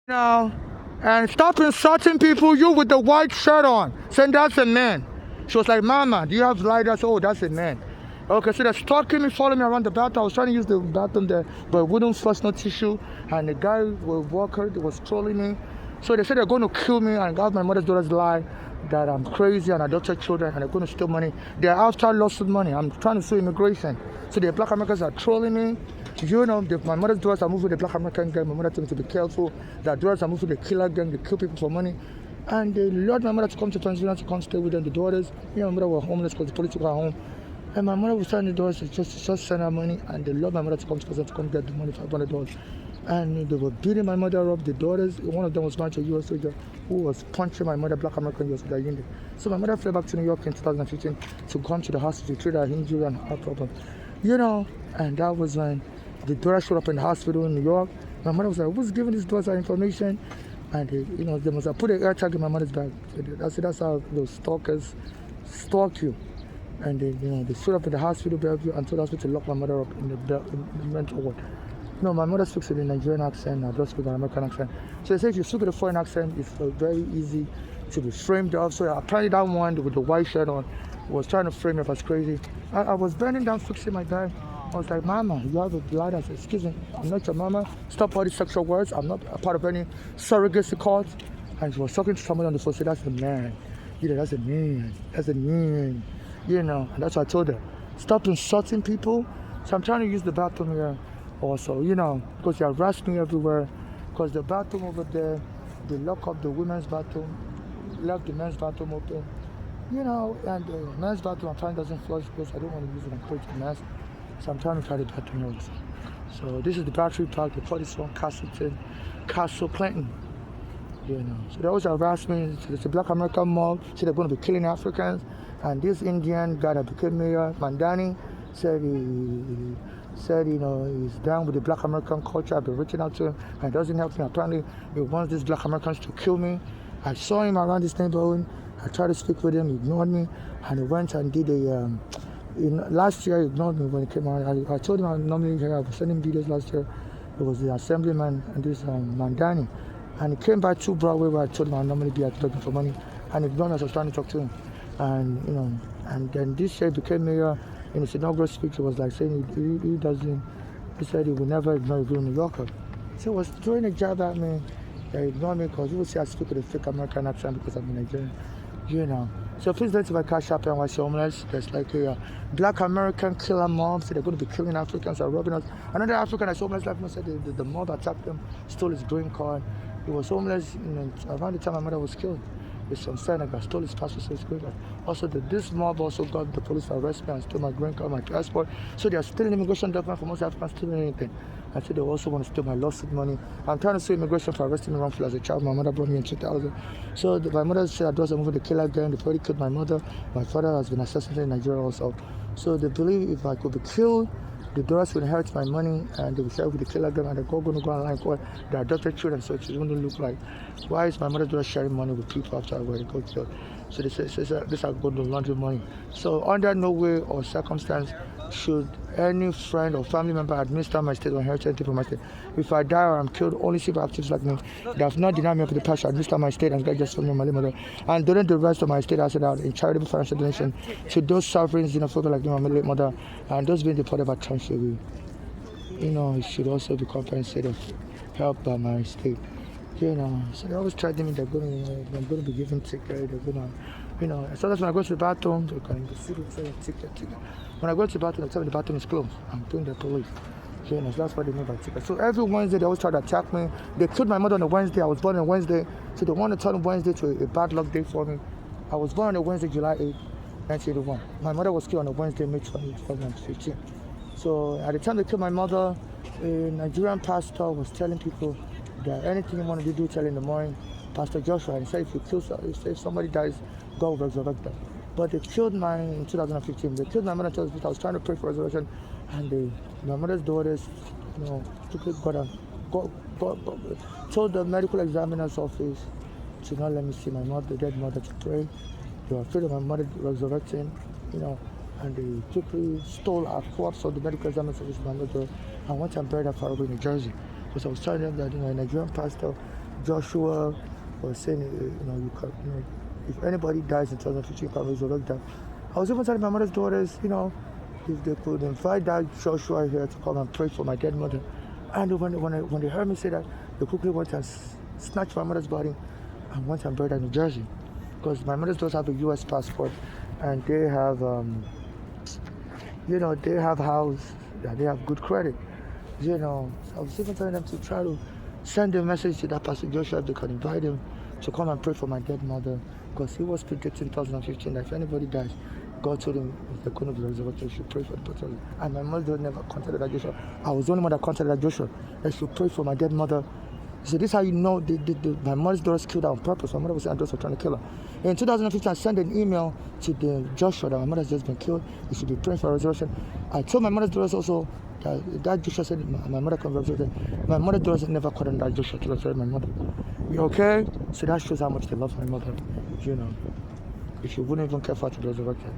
Now, and stop insulting people, you with the white shirt on, saying that's a man. She was like, Mama, do you have light? I said, oh, that's a man. Okay, so they're stalking me, following me around the bathroom. I was trying to use the bathroom there, but it wouldn't flush no tissue. And the guy, the worker, was trolling me. So they said they're going to kill me and got my mother's daughter's lie that I'm crazy and adopted children and they're going to steal money. They're after lawsuit money. I'm trying to sue immigration. So the black Americans are trolling me. My mother's daughters are moving with the black American gang. My mother told me to be careful. Their daughters are moving with the killer gang. They kill people for money. And they lured my mother to come to Tanzania to come stay with them. The daughters, me and my mother were homeless because the police took her home. And my mother was telling the daughters to just send her money. And they lured my mother to come to come get the money, $500. And they were beating my mother up. The daughters, one of them was married to a U.S. soldier who was punching my mother, black American U.S. soldier unit. So my mother flew back to New York in 2015 to come to the hospital to treat her injury and heart problem. And that was when the daughter showed up in the hospital in New York. My mother was like, who's giving this daughter information? And they must have put an air tag in my mother's bag. That's how those stalkers stalk you. And they showed up in the hospital Bellevue and told the hospital to lock my mother up in the mental ward. My mother speaks with a Nigerian accent, I don't speak with an American accent. So they say if you speak with a foreign accent, it's very easy to be framed up. So apparently that one with the white shirt on was trying to frame me up as crazy. I was bending down fixing my bag. I was like, Mama, you have a blood. I said, excuse me, I'm not your mama. Stop all these sexual words. I'm not a part of any surrogacy cult. And she was talking to someone on the phone, said, that's a man. That's a man. That's a man. And that's what I told her. Stop insulting people. So I'm trying to use the bathroom here also, because they harass me everywhere. Because the bathroom over there, they lock up the women's bathroom, left the men's bathroom open, and the men's bathroom apparently doesn't flush because I don't want to use it and create a mess. So I'm trying to try the bathroom also. So this is the Battery Park, the 41 Castle Clinton. So they always harass me. It's a black American mob. So they're going to be killing Africans. And this Indian guy that became mayor, Mandani, said he's down with the black American culture. I've been reaching out to him and it doesn't help me. Apparently, he wants these black Americans to kill me. I saw him around this neighborhood. I tried to speak with him, he ignored me. And he went and did last year, he ignored me when he came out. I told him I was sending videos last year. It was the assemblyman and this Mandani. And he came by to Broadway where I told him I'd normally be looking for money. And he ignored me as I was trying to talk to him. And then this year he became mayor. In his inaugural speech, he was like saying he said he would never ignore a real New Yorker. So he was throwing a jab at me. He ignored me because he would say I speak with a fake American accent because I'm Nigerian. So please don't my cash up and watch homeless. There's like a black American killer mob, so they're going to be killing Africans or robbing us. Another African that's homeless like me said the mob attacked him, stole his green card. He was homeless around the time my mother was killed. With some Senegal, stole his passport, so his green card. Also, this mob also got the police to arrest me and stole my green card, my passport. So they are stealing immigration documents for most Africans, stealing anything. I said they also want to steal my lawsuit money. I'm trying to sue immigration for arresting me wrongfully as a child. My mother brought me in 2000. So my mother said I was moving the killer gang. They already killed my mother. My father has been assassinated in Nigeria also. So they believe if I could be killed, the daughters will inherit my money and they will share with the killer gang and they're going to go online for their adopted children. So it's going to look like, why is my mother's daughter sharing money with people after I were to go killed? So they say this are going to launder money. So under no way or circumstance should any friend or family member administer my estate or inherit anything from my estate. If I die or I'm killed, only civil activists like me that have not denied me of the past should administer my estate and get just from my mother and donate the rest of my estate asset out in charitable financial donation to those suffering xenophobia like my late mother and those being deported by Trump. It should also be compensated, helped by my estate. So they always try to me they're going to be given ticket, they're going to, so that's when I go to the bathroom, they can see the ticket. When I go to the bathroom, they tell me the bathroom is closed. I'm doing the police. So that's what they mean by ticket. So every Wednesday, they always try to attack me. They killed my mother on a Wednesday. I was born on a Wednesday. So they want to turn Wednesday to a bad luck day for me. I was born on a Wednesday, July 8, 1981. My mother was killed on a Wednesday, May 20, 2015. So at the time they killed my mother, a Nigerian pastor was telling people that anything you want to do, tell in the morning. Pastor Joshua, and he said if somebody dies, God will resurrect them. But they killed mine in 2015. They killed my mother in I was trying to pray for resurrection, and my mother's daughters, told the medical examiner's office to not let me see my mother, the dead mother, to pray. They were afraid of my mother resurrecting, and they quickly stole our corpse of the medical examiner's office, my mother, and went and buried her far away in New Jersey. Because I was telling them that a Nigerian pastor Joshua was saying, if anybody dies in 2015, can resurrect them. I was even telling my mother's daughters, if they could invite that Joshua here to come and pray for my dead mother. And when they heard me say that, they quickly went and snatched my mother's body and went and buried her in New Jersey. Because my mother's daughters have a U.S. passport, and they have, they have house, they have good credit. I was even telling them to try to send a message to that Pastor Joshua if they can invite him to come and pray for my dead mother, because he was predicting 2015 that if anybody dies, God told him if they're going to be resurrected, you should pray for the person. And my mother never contacted that Joshua. I was the only one that contacted that Joshua. I should pray for my dead mother. So this is how you know my mother's daughters killed her on purpose. My mother was saying Joshua trying to kill her. In 2015, I sent an email to the Joshua that my mother's just been killed. He should be praying for resurrection. I told my mother's daughters also that Joshua said my mother can resurrect. My mother's daughters never called on that Joshua to resurrect my mother. You okay? So that shows how much they love my mother. If you wouldn't even care for her to resurrect her.